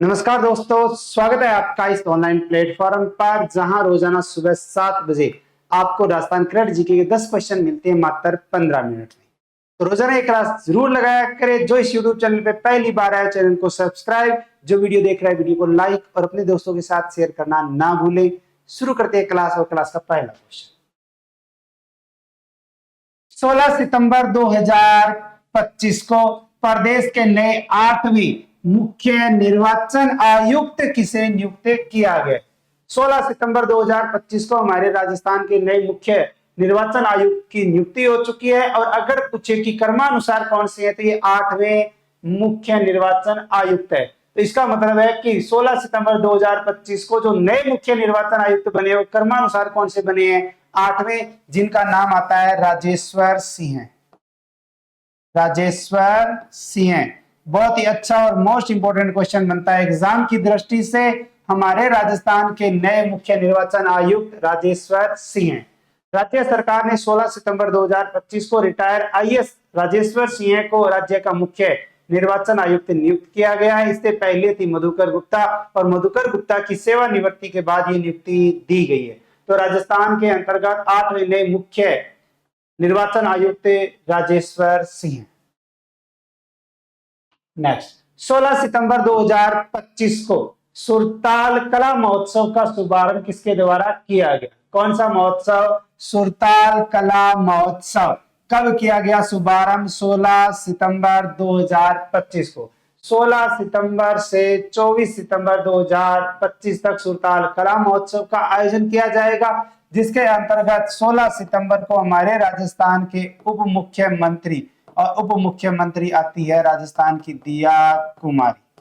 नमस्कार दोस्तों, स्वागत है आपका इस ऑनलाइन प्लेटफॉर्म पर जहां रोजाना सुबह 7 बजे आपको राजस्थान करंट जीके के 10 क्वेश्चन मिलते हैं मात्र 15 मिनट में। तो रोजाना एक क्लास जरूर लगाया करें। जो इस यूट्यूब चैनल पे पहली बार आया, चैनल को सब्सक्राइब, जो वीडियो देख रहा है वीडियो को लाइक और अपने दोस्तों के साथ शेयर करना ना भूलें। शुरू करते हैं क्लास और क्लास का पहला क्वेश्चन। 16 सितंबर 2025 को प्रदेश के नए 8वें मुख्य निर्वाचन आयुक्त किसे नियुक्त किया गया? 16 सितंबर 2025 को हमारे राजस्थान के नए मुख्य निर्वाचन आयुक्त की नियुक्ति हो चुकी है। और अगर पूछे कि क्रमानुसार कौन से है, तो ये 8वें मुख्य निर्वाचन आयुक्त है। तो इसका मतलब है कि 16 सितंबर 2025 को जो नए मुख्य निर्वाचन आयुक्त बने वो क्रमानुसार कौन से बने हैं? 8वें, जिनका नाम आता है राजेश्वर सिंह। राजेश्वर सिंह बहुत ही अच्छा और मोस्ट इंपोर्टेंट क्वेश्चन बनता है एग्जाम की दृष्टि से। हमारे राजस्थान के नए मुख्य निर्वाचन आयुक्त राजेश्वर सिंह हैं। राज्य सरकार ने 16 सितंबर 2025 को रिटायर आईएएस राजेश्वर सिंह को राज्य का मुख्य निर्वाचन आयुक्त नियुक्त किया गया है। इससे पहले थी मधुकर गुप्ता, और मधुकर गुप्ता की सेवानिवृत्ति के बाद ये नियुक्ति दी गई है। तो राजस्थान के अंतर्गत 8वें नए मुख्य निर्वाचन आयुक्त राजेश्वर सिंह। नेक्स्ट, 16 सितंबर 2025 को सुरताल कला महोत्सव का शुभारंभ किसके द्वारा किया गया? कौन सा महोत्सव? सुरताल कला महोत्सव कब किया गया शुभारंभ? 16 सितंबर 2025 को। 16 सितंबर से 24 सितंबर 2025 तक सुरताल कला महोत्सव का आयोजन किया जाएगा, जिसके अंतर्गत 16 सितंबर को हमारे राजस्थान के उप मुख्यमंत्री और उप मुख्यमंत्री आती है राजस्थान की दिया कुमारी।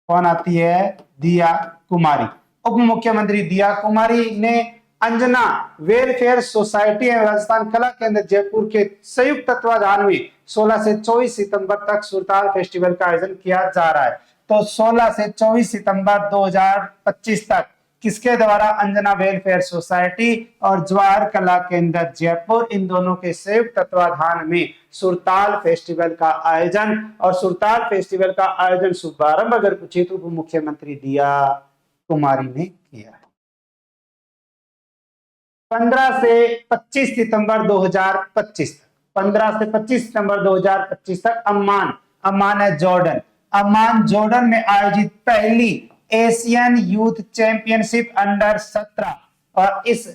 कौन आती है? दिया कुमारी। उप मुख्यमंत्री दिया कुमारी ने अंजना वेलफेयर सोसाइटी एवं राजस्थान कला केंद्र जयपुर के संयुक्त तत्वाधान में 16 से 24 सितंबर तक सुरताल फेस्टिवल का आयोजन किया जा रहा है। तो 16 से 24 सितंबर 2025 तक किसके द्वारा? अंजना वेलफेयर सोसाइटी और जवाहर कला केंद्र जयपुर, इन दोनों के संयुक्त तत्वाधान में सुरताल फेस्टिवल का आयोजन। और सुरताल फेस्टिवल का आयोजन शुभारंभ अगर पूछे तो उप मुख्यमंत्री दिया कुमारी ने किया है। 15 से 25 सितंबर 2025 तक, 15 से 25 सितंबर 2025 तक अम्मान है जॉर्डन। अम्मान जॉर्डन में आयोजित पहली एशियन यूथ चैंपियनशिप अंडर 17 और इस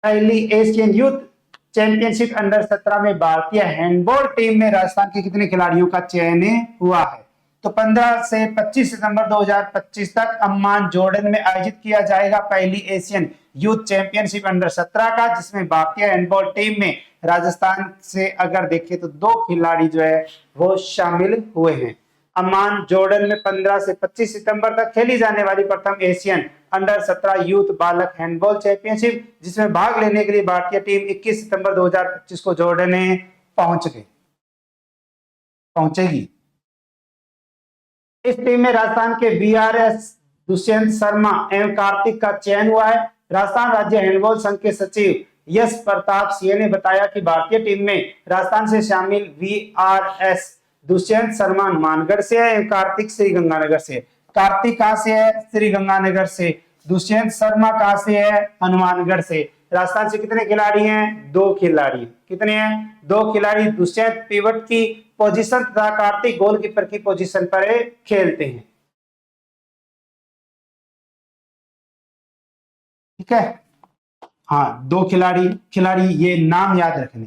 पहली एशियन यूथ चैंपियनशिप अंडर 17 में भारतीय हैंडबॉल टीम में राजस्थान के कितने खिलाड़ियों का चयन हुआ है? तो 15 से 25 सितंबर 2025 तक अम्मान जॉर्डन में आयोजित किया जाएगा पहली एशियन यूथ चैंपियनशिप अंडर 17 का, जिसमें भारतीय हैंडबॉल टीम में राजस्थान से अगर देखें तो 2 खिलाड़ी जो है वो शामिल हुए हैं। अम्मान जॉर्डन में 15 से 25 सितंबर तक खेली जाने वाली प्रथम एशियन अंडर 17 यूथ बालक हैंडबॉल चैंपियनशिप, जिसमें भाग लेने के लिए भारतीय टीम 21 सितंबर 2025 को जॉर्डन पहुंचेगी। इस टीम में राजस्थान के बीआरएस दुष्यंत शर्मा एवं कार्तिक का चयन हुआ है। राजस्थान राज्य हैंडबॉल संघ के सचिव यश प्रताप सिंह ने बताया कि भारतीय टीम में राजस्थान से शामिल बीआरएस दुष्यंत शर्मा हनुमानगढ़ से है, कार्तिक श्रीगंगानगर से। कार्तिक कहां से है? श्रीगंगानगर से। दुष्यंत शर्मा कहां से है? हनुमानगढ़ से। राजस्थान से कितने खिलाड़ी हैं? 2 खिलाड़ी। कितने हैं? 2 खिलाड़ी। दुष्यंत पिवट की पोजीशन तथा कार्तिक गोलकीपर की पोजीशन पर खेलते हैं। ठीक है, हाँ, 2 खिलाड़ी ये नाम याद रखने।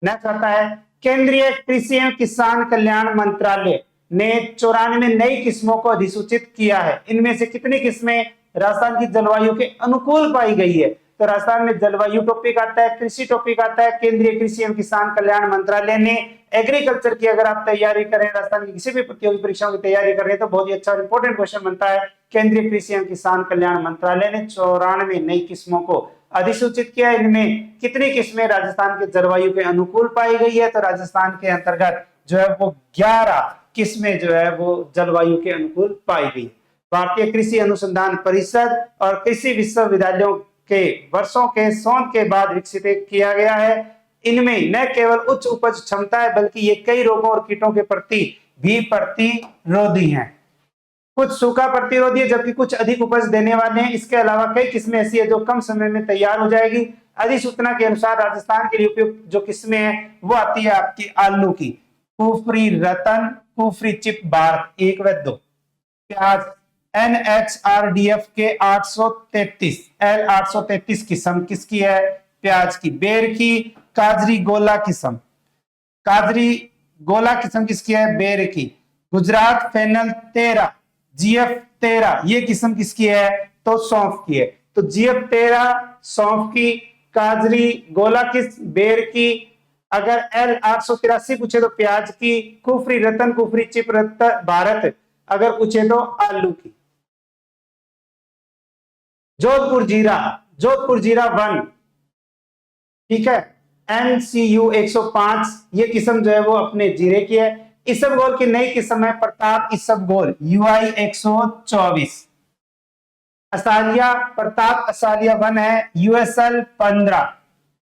नेक्स्ट आता है, केंद्रीय कृषि एवं किसान कल्याण मंत्रालय ने 94 नई किस्मों को अधिसूचित किया है। इनमें से कितनी किस्में राजस्थान की जलवायु के अनुकूल पाई गई है? तो राजस्थान में जलवायु टॉपिक आता है, कृषि टॉपिक आता है। केंद्रीय कृषि एवं किसान कल्याण मंत्रालय ने एग्रीकल्चर की अगर आप तैयारी करें, राजस्थान की किसी भी प्रतियोगी परीक्षाओं की तैयारी कर रहे हैं तो बहुत ही अच्छा और इंपॉर्टेंट क्वेश्चन बनता है। केंद्रीय कृषि एवं किसान कल्याण मंत्रालय ने 94 नई किस्मों को अधिसूचित किया। इनमें कितनी किस्में राजस्थान के जलवायु के अनुकूल पाई गई है? तो राजस्थान के अंतर्गत जो है वो 11 किस्में जो है वो जलवायु के अनुकूल पाई गई। भारतीय कृषि अनुसंधान परिषद और कृषि विश्वविद्यालयों के वर्षों के शोध के बाद विकसित किया गया है। इनमें न केवल उच्च उपज क्षमता है, बल्कि ये कई रोगों और कीटों के प्रति भी प्रतिरोधी हैं। कुछ सूखा प्रतिरोधी है जबकि कुछ अधिक उपज देने वाले हैं। इसके अलावा कई किस्में ऐसी है जो कम समय में तैयार हो जाएगी। अधिसूचना के अनुसार राजस्थान के लिए उपयुक्त जो किस्में हैं वो आती है आपकी आलू की, कुफरी रतन, कुफरी चिप भारत 1 व 2। प्याज NHRDF के 833 L833 किस्म किसकी है? प्याज की। बेर की काजरी गोला किस्म, काजरी गोला किस्म किसकी है? बेर की। गुजरात फेनल 13 GF 13 ये किस्म किसकी है? तो सौंफ की है। तो GF 13 सौंफ की, काजरी गोला किस बेर की। अगर L883 पूछे तो प्याज की, कुफरी रतन कुफरी चिप रतन भारत अगर पूछे तो आलू की। जोधपुर जीरा, जोधपुर जीरा 1, ठीक है, NCU 105 ये किस्म जो है वो अपने जीरे की है। इसबगोल की नई किस्म है प्रताप इसबगोल UI 124। असालिया प्रताप असालिया 1 है USL 15।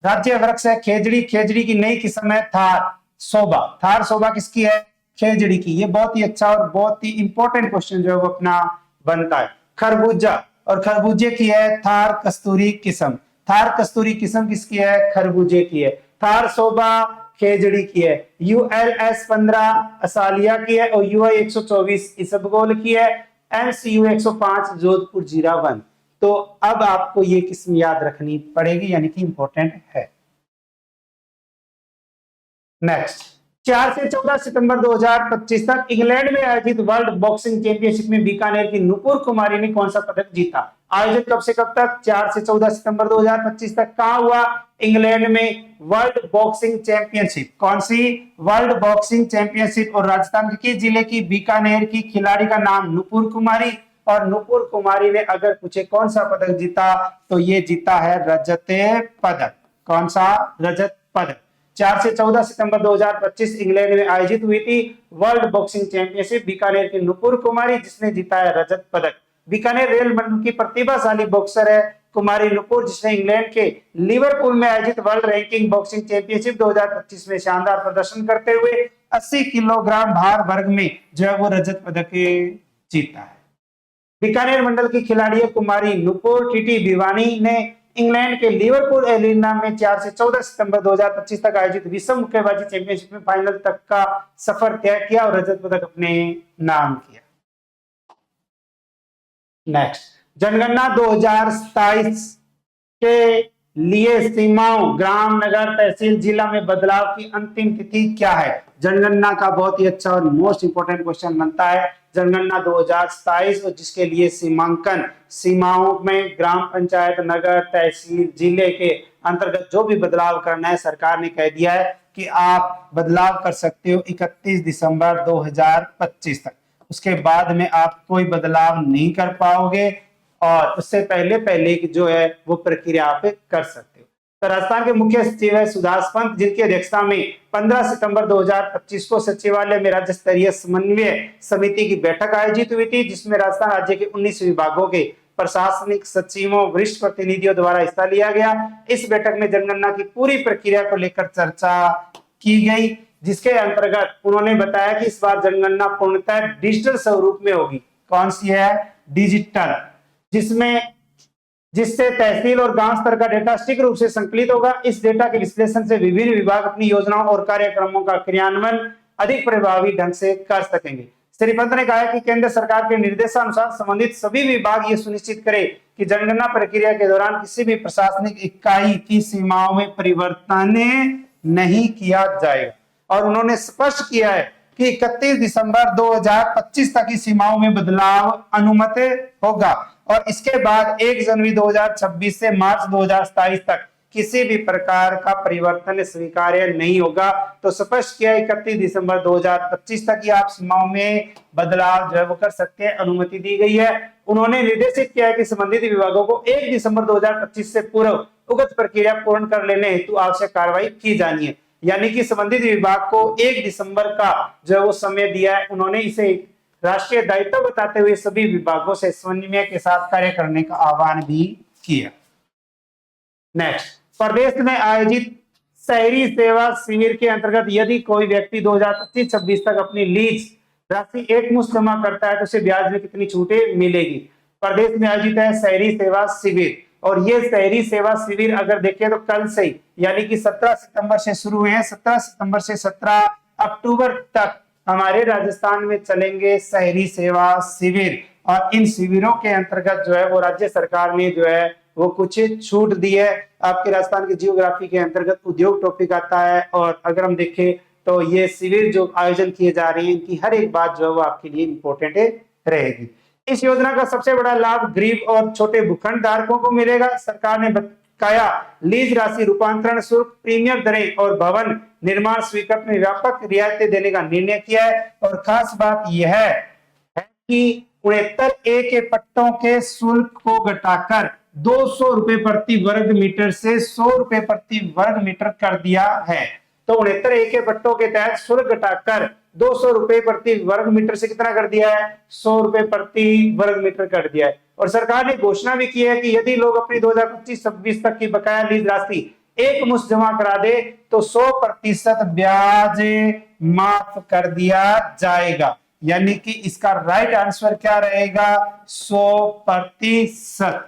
राज्य वृक्ष है खेजड़ी, खेजड़ी की नई किस्म है थार सोबा, थार सोबा किसकी है? खेजड़ी की। ये बहुत ही अच्छा और बहुत ही इंपॉर्टेंट क्वेश्चन जो है वो अपना बनता है। खरबूजा, और खरबूजे की है थार कस्तूरी किस्म, थार कस्तूरी किस्म किसकी है? खरबूजे की है। थार सोबा खेजड़ी की है। ULS 15 असालिया की है और UI 124 इसबगोल की है। NCU 105 जोधपुर जीरा 1। तो अब आपको ये किस्म याद रखनी पड़ेगी, यानी कि इंपॉर्टेंट है। नेक्स्ट, 4 से 14 सितंबर 2025 तक इंग्लैंड में आयोजित वर्ल्ड बॉक्सिंग चैंपियनशिप में बीकानेर की नुपुर कुमारी ने कौन सा पदक जीता? आयोजित कब से कब तक? 4 से 14 सितंबर 2025 तक। कहां हुआ? इंग्लैंड में वर्ल्ड बॉक्सिंग चैंपियनशिप। कौन सी? World boxing championship. और राजस्थान के किस जिले की? बीकानेर की। खिलाड़ी का नाम नुपुर कुमारी। और नुपुर कुमारी ने अगर पूछे कौन सा पदक जीता तो ये जीता है रजत पदक। कौन सा? रजत पदक। 4 से 14 सितंबर 2025 इंग्लैंड में आयोजित हुई थी वर्ल्ड बॉक्सिंग चैंपियनशिप। बीकानेर की नुपुर कुमारी जिसने जीता है रजत पदक। बीकानेर रेल मंडल की प्रतिभाशाली बॉक्सर है कुमारी नुपुर, जिसने इंग्लैंड के लिवरपूल में आयोजित वर्ल्ड रैंकिंग बॉक्सिंग चैंपियनशिप 2025 में शानदार प्रदर्शन करते हुए 80 किलोग्राम भार वर्ग में जो है वो रजत पदक जीता है। बीकानेर मंडल की खिलाड़ी है कुमारी नुपुर। टीटी भिवानी ने इंग्लैंड के लिवरपूल एरिना में 4 से 14 सितंबर 2025 तक आयोजित विश्व मुक्केबाजी चैंपियनशिप में फाइनल तक का सफर तय किया और रजत पदक अपने नाम किया। नेक्स्ट, जनगणना 2027 के लिए सीमाओं ग्राम नगर तहसील जिला में बदलाव की अंतिम तिथि क्या है? जनगणना का बहुत ही अच्छा और मोस्ट इंपोर्टेंट क्वेश्चन बनता है। जनगणना 2027 और जिसके लिए सीमांकन सीमाओं में ग्राम पंचायत नगर तहसील जिले के अंतर्गत जो भी बदलाव करना है सरकार ने कह दिया है कि आप बदलाव कर सकते हो 31 दिसंबर 2025 तक। उसके बाद में आप कोई बदलाव नहीं कर पाओगे और उससे पहले पहले जो है वो प्रक्रिया आप कर सकते हो। तो राजस्थान के मुख्य सचिव है सुभाष पंत, जिनकी अध्यक्षता में 15 सितंबर 2025 को सचिवालय में राज्य स्तरीय समन्वय समिति की बैठक आयोजित हुई थी, जिसमें राजस्थान राज्य के 19 विभागों के प्रशासनिक सचिवों वरिष्ठ प्रतिनिधियों द्वारा हिस्सा लिया गया। इस बैठक में जनगणना की पूरी प्रक्रिया को लेकर चर्चा की गई, जिसके अंतर्गत उन्होंने बताया कि इस बार जनगणना पूर्णतः डिजिटल स्वरूप में होगी। कौन सी है? डिजिटल, जिससे तहसील और गांव स्तर का डेटा शीघ्र रूप से संकलित होगा। इस डेटा के विश्लेषण से विभिन्न विभाग अपनी योजनाओं और कार्यक्रमों का क्रियान्वयन अधिक प्रभावी ढंग से कर सकेंगे। श्री पंत ने कहा कि केंद्र सरकार के निर्देशानुसार संबंधित सभी विभाग ये सुनिश्चित करें कि जनगणना प्रक्रिया के दौरान किसी भी प्रशासनिक इकाई की सीमाओं में परिवर्तन नहीं किया जाएगा। और उन्होंने स्पष्ट किया है कि 31 दिसंबर 2025 तक की सीमाओं में बदलाव अनुमति होगा और इसके बाद 1 जनवरी 2026 से मार्च 2027 तक किसी भी प्रकार का परिवर्तन स्वीकार्य नहीं होगा। तो स्पष्ट किया 31 दिसंबर 2025 तक ही आप सीमाओं में बदलाव जो है वो कर सकते हैं, अनुमति दी गई है। उन्होंने निर्देशित किया है कि संबंधित विभागों को 1 दिसंबर 2025 से पूर्व उक्त प्रक्रिया पूर्ण कर लेने हेतु आवश्यक कार्रवाई की जानी है। यानी कि संबंधित विभाग को 1 दिसंबर का जो है वो समय दिया है। उन्होंने इसे राष्ट्रीय दायित्व बताते हुए सभी विभागों से समन्वय के साथ कार्य करने का आह्वान भी किया। नेक्स्ट, प्रदेश में आयोजित शहरी सेवा शिविर के अंतर्गत यदि कोई व्यक्ति 2025-26 तक अपनी लीज राशि एक मुश्त जमा करता है तो उसे ब्याज में कितनी छूटें मिलेगी। प्रदेश में आयोजित है शहरी सेवा शिविर, और ये शहरी सेवा शिविर अगर देखें तो कल से ही यानी कि 17 सितंबर से शुरू हुए हैं। 17 सितंबर से 17 अक्टूबर तक हमारे राजस्थान में चलेंगे शहरी सेवा शिविर, और इन शिविरों के अंतर्गत जो है वो राज्य सरकार ने जो है वो कुछ छूट दी है। आपके राजस्थान की जियोग्राफी के अंतर्गत उद्योग टॉपिक आता है, और अगर हम देखें तो ये शिविर जो आयोजन किए जा रहे हैं इनकी हर एक बात जो है वो आपके लिए इंपॉर्टेंट रहेगी। इस योजना का सबसे बड़ा लाभ गरीब और छोटे भूखंड धारकों को मिलेगा। सरकार ने बकाया लीज राशि, रूपांतरण शुल्क, प्रीमियम दरें और भवन निर्माण स्वीकृत में व्यापक रियायतें देने का निर्णय किया है। और खास बात यह है कि 69A के पट्टों के शुल्क को घटाकर 200 रुपए प्रति वर्ग मीटर से 100 रुपए प्रति वर्ग मीटर कर दिया है। तो 69A के पट्टों के तहत शुल्क घटाकर 200 रुपए प्रति वर्ग मीटर से कितना कर दिया है, 100 रुपए प्रति वर्ग मीटर कर दिया है। और सरकार ने घोषणा भी की है कि यदि लोग अपनी 2025-26 तक की बकाया लीज राशि एक मुश्त जमा करा दे तो 100% ब्याज माफ कर दिया जाएगा। यानी कि इसका राइट आंसर क्या रहेगा, 100%।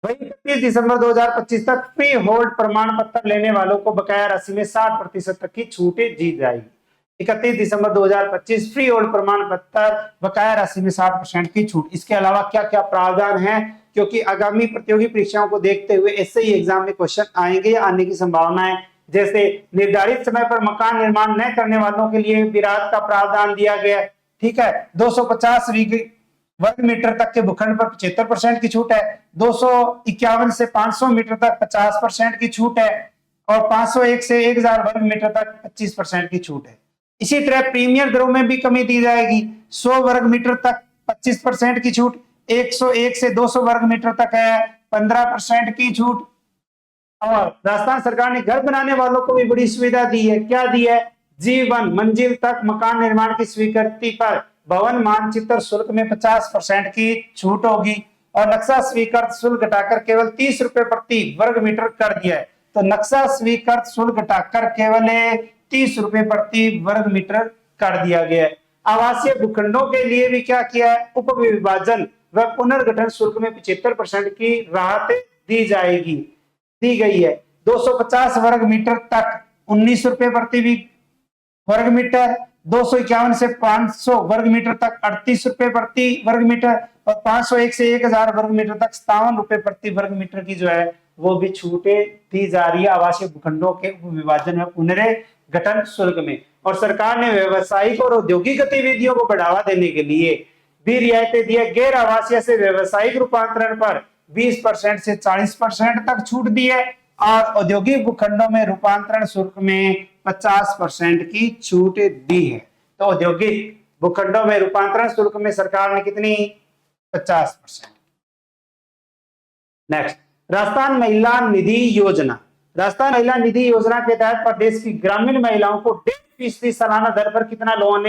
वही 31 दिसंबर 2025 तक फ्री होल्ड प्रमाण पत्र लेने वालों को बकाया राशि में 60% तक की छूटें दी जाएगी। 31 दिसंबर 2025 फ्री होल्ड प्रमाण पत्र बकाया राशि में 60% की छूट। इसके अलावा क्या क्या प्रावधान है, क्योंकि आगामी प्रतियोगी परीक्षाओं को देखते हुए ऐसे ही एग्जाम में क्वेश्चन आएंगे या आने की संभावना है। जैसे निर्धारित समय पर मकान निर्माण न करने वालों के लिए विरासत का प्रावधान दिया गया, ठीक है। 250 वर्ग मीटर तक के भूखंड पर 75% की छूट है। 251 से 500 मीटर तक 50% की छूट है, और 501 से 1000 वर्ग मीटर तक 25% की छूट है। इसी तरह प्रीमियम दरों में भी कमी दी जाएगी। 100 वर्ग मीटर तक 25% की छूट, 101 से 200 वर्ग मीटर तक है 15% की छूट। और राजस्थान सरकार ने घर बनाने वालों को भी बड़ी सुविधा दी है। क्या दी है, G1 मंजिल तक मकान निर्माण की स्वीकृति पर भवन मानचित्र शुल्क में 50% की छूट होगी, और नक्शा स्वीकृत शुल्क घटाकर केवल 30 रुपए प्रति वर्ग मीटर कर दिया है। तो नक्शा स्वीकृत शुल्क घटाकर केवल 30 रुपए प्रति वर्ग मीटर कर दिया गया है। आवासीय भूखंडों के लिए भी क्या किया है, उप विभाजन व पुनर्गठन शुल्क में 75% की राहत दी जाएगी, दी गई है। 250 वर्ग मीटर तक 19 रुपए प्रति वर्ग मीटर, 251 से 500 वर्ग मीटर तक 38 रुपए प्रति वर्ग मीटर, और 501 से 1000 वर्ग मीटर तक 57 रुपए प्रति वर्ग मीटर की जो है वो भी छूटें दी जा रही है आवासीय भूखंडों के विभाजन में पुनर्गठन शुल्क में। और सरकार ने व्यवसायिक और औद्योगिक गतिविधियों को बढ़ावा देने के लिए भी रियायतें दी है। गैर आवासीय से व्यवसायिक रूपांतरण पर 20% से 40% तक छूट दी है, और औद्योगिक भूखंडों में रूपांतरण शुल्क में 50% की छूट दी है। तो औद्योगिक भूखंडों में रूपांतरण शुल्क में सरकार ने कितनी, 50%। नेक्स्ट, राजस्थान महिला निधि योजना। राजस्थान महिला निधि योजना के तहत प्रदेश की ग्रामीण महिलाओं को 1.5% सालाना दर पर कितना लोन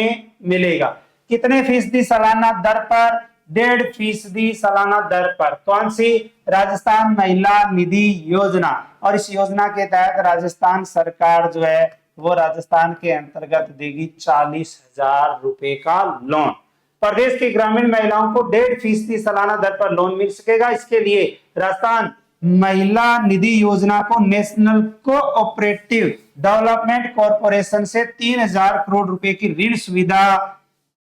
मिलेगा, कितने फीसदी सालाना दर पर, 1.5% सालाना दर पर। कौन सी, राजस्थान महिला निधि योजना। और इस योजना के तहत राजस्थान सरकार जो है वो राजस्थान के अंतर्गत देगी 40,000 रुपए का लोन। प्रदेश की ग्रामीण महिलाओं को 1.5% सालाना दर पर लोन मिल सकेगा। इसके लिए राजस्थान महिला निधि योजना को नेशनल कोऑपरेटिव डेवलपमेंट कॉर्पोरेशन से 3,000 करोड़ रुपए की ऋण सुविधा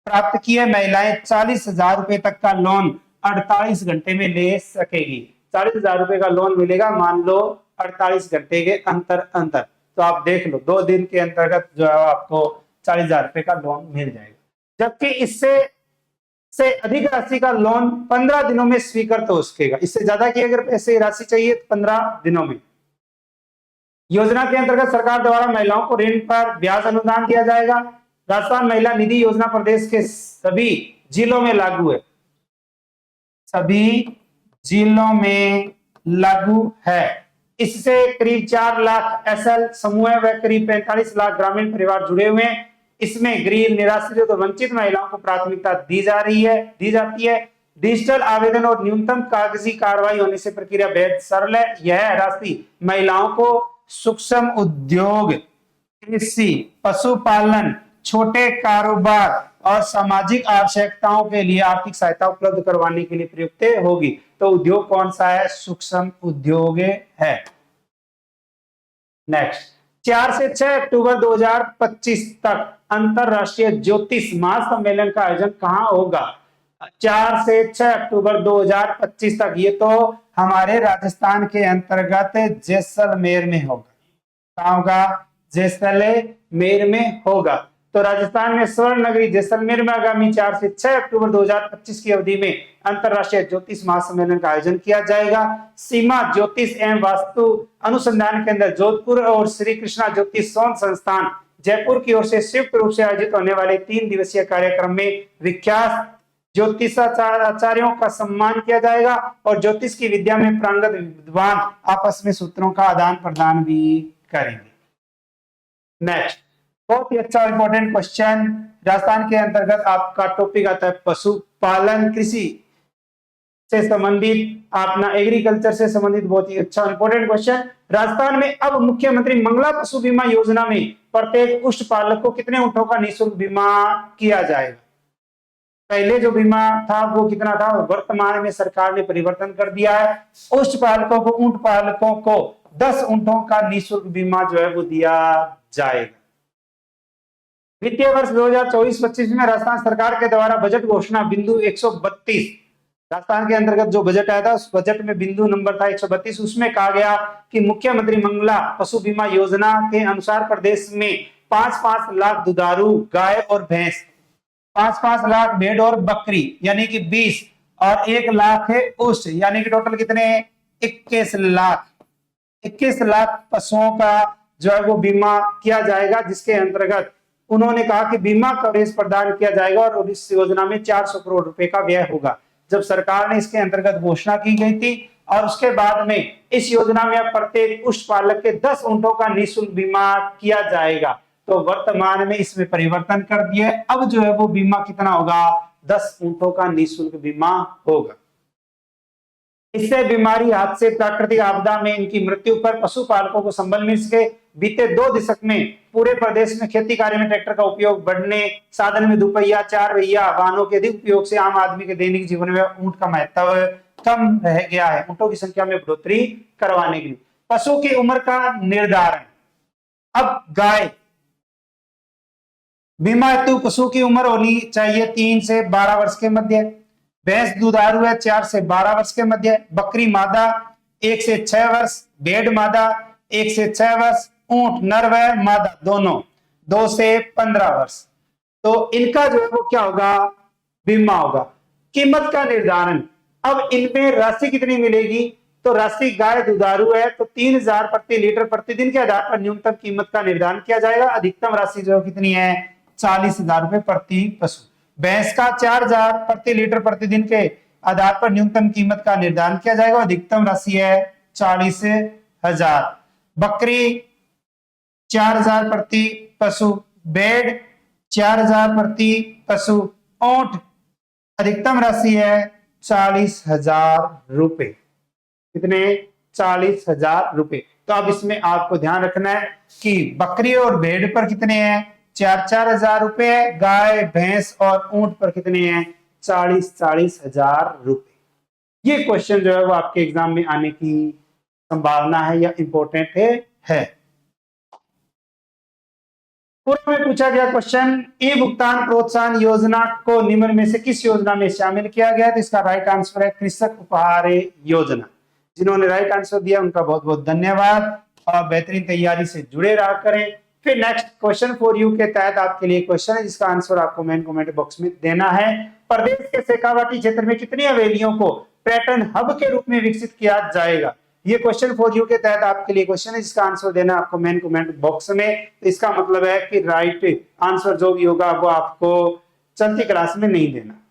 प्राप्त की है। महिलाएं 40,000 रुपए तक का लोन 48 घंटे में ले सकेगी। 40,000 रुपए का लोन मिलेगा, मान लो 48 घंटे के अंतर। तो आप देख लो 2 दिन के अंतर्गत जो है आपको 40,000 रुपए का लोन मिल जाएगा। जबकि इससे अधिक राशि का लोन 15 दिनों में स्वीकृत हो सकेगा। इससे ज्यादा की अगर ऐसी राशि चाहिए तो 15 दिनों में। योजना के अंतर्गत सरकार द्वारा महिलाओं को ऋण पर ब्याज अनुदान दिया जाएगा। राजस्थान महिला निधि योजना प्रदेश के सभी जिलों में लागू है, सभी जिलों में लागू है। इससे करीब 4 लाख एसएल समूह व करीब 45 लाख ग्रामीण परिवार जुड़े हुए हैं। इसमें गरीब, निराश्रित और वंचित महिलाओं को प्राथमिकता दी जाती है। डिजिटल आवेदन और न्यूनतम कागजी कार्रवाई होने से प्रक्रिया बेहद सरल है। यह राशि महिलाओं को सूक्ष्म उद्योग, कृषि, पशुपालन, छोटे कारोबार और सामाजिक आवश्यकताओं के लिए आर्थिक सहायता उपलब्ध करवाने के लिए प्रयुक्त होगी। तो उद्योग कौन सा है? सूक्ष्म उद्योग है। नेक्स्ट, 4 से 6 अक्टूबर 2025 तक अंतरराष्ट्रीय ज्योतिष महासम्मेलन का आयोजन कहां होगा? 4 से 6 अक्टूबर 2025 तक, ये तो हमारे राजस्थान के अंतर्गत जैसलमेर में होगा। कहां होगा? जैसलमेर में होगा। तो राजस्थान में स्वर्ण नगरी जैसलमेर में आगामी 4 से 6 अक्टूबर 2025 की अवधि में अंतरराष्ट्रीय ज्योतिष महासम्मेलन का आयोजन किया जाएगा। सीमा ज्योतिष एवं वास्तु अनुसंधान केंद्र जोधपुर और श्री कृष्णा ज्योतिष शोध संस्थान जयपुर की ओर से संयुक्त रूप से आयोजित होने वाले 3 दिवसीय कार्यक्रम में विख्यात ज्योतिषाचार्यों का सम्मान किया जाएगा और ज्योतिष की विद्या में पारंगत विद्वान आपस में सूत्रों का आदान प्रदान भी करेंगे। नेक्स्ट, बहुत ही अच्छा इंपॉर्टेंट क्वेश्चन, राजस्थान के अंतर्गत आपका टॉपिक आता है पशुपालन, कृषि से संबंधित, अपना एग्रीकल्चर से संबंधित बहुत ही अच्छा इंपॉर्टेंट क्वेश्चन। राजस्थान में अब मुख्यमंत्री मंगला पशु बीमा योजना में प्रत्येक उष्ट पालक को कितने ऊंटों का निःशुल्क बीमा किया जाएगा? पहले जो बीमा था वो कितना था? वर्तमान में सरकार ने परिवर्तन कर दिया है। उष्ट पालकों को, ऊंट पालकों को 10 ऊंटों का निःशुल्क बीमा जो है वो दिया जाएगा। वित्तीय वर्ष 2024-25 में राजस्थान सरकार के द्वारा बजट घोषणा बिंदु 132, राजस्थान के अंतर्गत जो बजट आया था उस बजट में बिंदु नंबर था 132, उसमें कहा गया कि मुख्यमंत्री मंगला पशु बीमा योजना के अनुसार प्रदेश में 5-5 लाख दुधारू गाय और भैंस, 5-5 लाख भेड़ और बकरी यानी कि 20 और 1 लाख है उष्ट यानी कि टोटल कितने? 21 लाख, 21 लाख पशुओं का जो है वो बीमा किया जाएगा, जिसके अंतर्गत उन्होंने कहा कि बीमा कवरेज प्रदान किया जाएगा और इस योजना में 400 करोड़ रुपए का व्यय होगा। जब सरकार ने इसके अंतर्गत घोषणा की गई थी और उसके बाद में इस योजना में अब प्रत्येक उष्ट पालक के 10 ऊंटों का निःशुल्क बीमा किया जाएगा। तो वर्तमान में इसमें परिवर्तन कर दिया, अब जो है वो बीमा कितना होगा? 10 ऊंटों का निःशुल्क बीमा होगा। इससे बीमारी, हादसे, प्राकृतिक आपदा में इनकी मृत्यु पर पशुपालकों को संबल मिल सके। बीते 2 दशक में पूरे प्रदेश में खेती कार्य में ट्रैक्टर का उपयोग बढ़ने, साधन में दुपहिया 4 पहिया वाहनों के अधिक उपयोग से आम आदमी के दैनिक जीवन में ऊंट का महत्व कम रह गया है। ऊंटों की संख्या में बढ़ोतरी करवाने के लिए पशु की उम्र का निर्धारण, अब गाय बीमा हेतु पशु की उम्र होनी चाहिए 3 से 12 वर्ष के मध्य, भैंस दुधारू है 4 से 12 वर्ष के मध्य, बकरी मादा 1 से 6 वर्ष, भेड़ मादा 1 से 6 वर्ष, ऊंट नर व मादा दोनों 2 से 15 वर्ष। तो इनका जो है वो क्या होगा? बीमा होगा। कीमत का निर्धारण, अब इनमें राशि कितनी मिलेगी? तो राशि, गाय दुधारू है तो 3000 प्रति लीटर प्रतिदिन के आधार पर न्यूनतम कीमत का निर्धारण किया जाएगा। अधिकतम राशि जो कितनी है? 40,000 रुपए प्रति पशु। भैंस का 4000 प्रति लीटर प्रतिदिन के आधार पर न्यूनतम कीमत का निर्धारण किया जाएगा, अधिकतम राशि है 40,000। बकरी 4000 प्रति पशु, भेड़ 4000 प्रति पशु, ऊंट अधिकतम राशि है 40,000 रुपए। कितने? 40,000 रुपए। तो अब इसमें आपको ध्यान रखना है कि बकरी और भेड़ पर कितने हैं? 4,000 रुपए है, गाय भैंस और ऊंट पर कितने हैं? 40,000 रुपए। ये क्वेश्चन जो है वो आपके एग्जाम में आने की संभावना है या इंपॉर्टेंट है। पूर्व में पूछा गया क्वेश्चन, ई भुगतान प्रोत्साहन योजना को निम्न में से किस योजना में शामिल किया गया? तो इसका राइट आंसर है कृषक उपहार योजना। जिन्होंने राइट आंसर दिया उनका बहुत बहुत धन्यवाद और बेहतरीन तैयारी से जुड़े रहा करें। फिर नेक्स्ट क्वेश्चन फॉर यू के तहत आपके लिए क्वेश्चन है जिसका आंसर आपको मेन कमेंट बॉक्स में देना है। प्रदेश के शेखावाटी क्षेत्र में कितनी हवेलियों को पर्यटन हब के रूप में विकसित किया जाएगा? ये क्वेश्चन फॉर यू के तहत आपके लिए क्वेश्चन है जिसका आंसर देना आपको मेन कमेंट बॉक्स में। तो इसका मतलब है कि राइट आंसर जो भी होगा वो आपको चलती क्लास में नहीं देना।